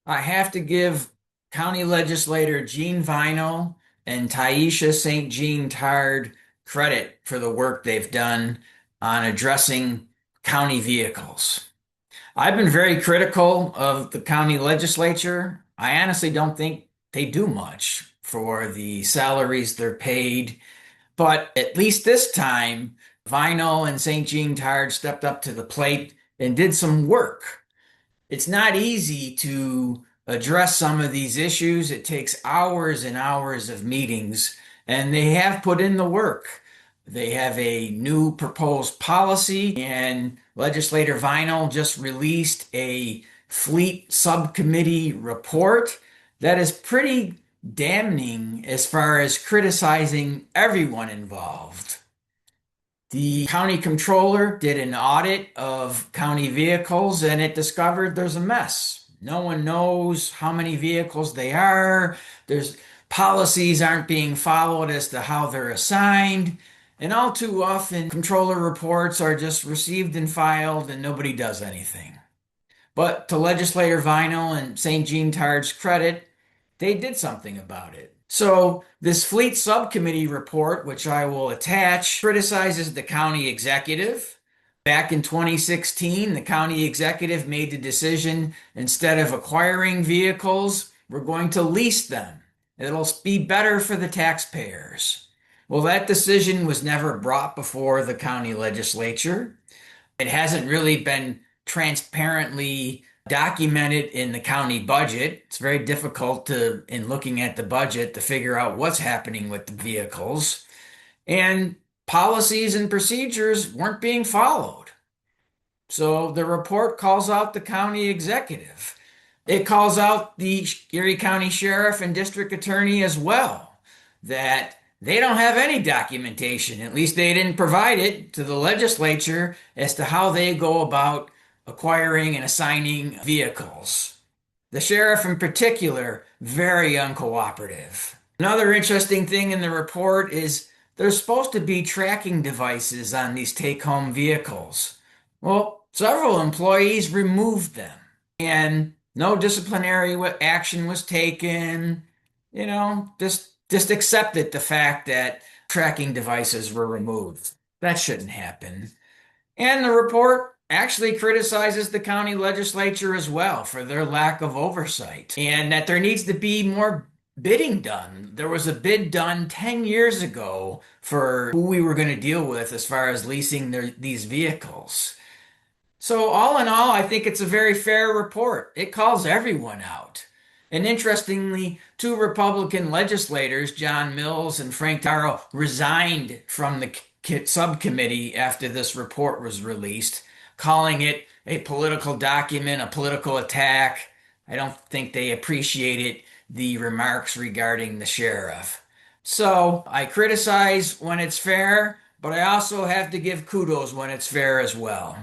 I have to give County Legislator Gene Vinal and Taisha St. Jean Tard credit for the work they've done on addressing county vehicles. I've been very critical of the county legislature. I honestly don't think they do much for the salaries they're paid, but at least this time, Vinal and St. Jean Tard stepped up to the plate and did some work. It's not easy to address some of these issues. It takes hours and hours of meetings, and they have put in the work. They have a new proposed policy, and Legislator Vinal just released a fleet subcommittee report that is pretty damning as far as criticizing everyone involved. The county controller did an audit of county vehicles and it discovered there's a mess. No one knows how many vehicles they are. There's policies aren't being followed as to how they're assigned. And all too often, controller reports are just received and filed and nobody does anything. But to Legislator Vinal and St. Jean Tard's credit, they did something about it. So, this fleet subcommittee report, which I will attach, criticizes the county executive. Back in 2016, the county executive made the decision instead of acquiring vehicles, we're going to lease them. It'll be better for the taxpayers. Well, that decision was never brought before the county legislature. It hasn't really been transparently documented in the county budget. It's very difficult in looking at the budget, to figure out what's happening with the vehicles. And policies and procedures weren't being followed. So the report calls out the county executive. It calls out the Erie County Sheriff and District Attorney as well, that they don't have any documentation. At least they didn't provide it to the legislature as to how they go about acquiring and assigning vehicles. The sheriff in particular, very uncooperative. Another interesting thing in the report is there's supposed to be tracking devices on these take-home vehicles. Well, several employees removed them and no disciplinary action was taken. Just accepted the fact that tracking devices were removed. That shouldn't happen. And the report actually criticizes the county legislature as well for their lack of oversight and that there needs to be more bidding done. There was a bid done 10 years ago for who we were going to deal with as far as leasing these vehicles. So, all in all, I think it's a very fair report. It calls everyone out. And interestingly, two Republican legislators, John Mills and Frank Darrow, resigned from the subcommittee after this report was released, calling it a political document, a political attack. I don't think they appreciated the remarks regarding the sheriff. So I criticize when it's fair, but I also have to give kudos when it's fair as well.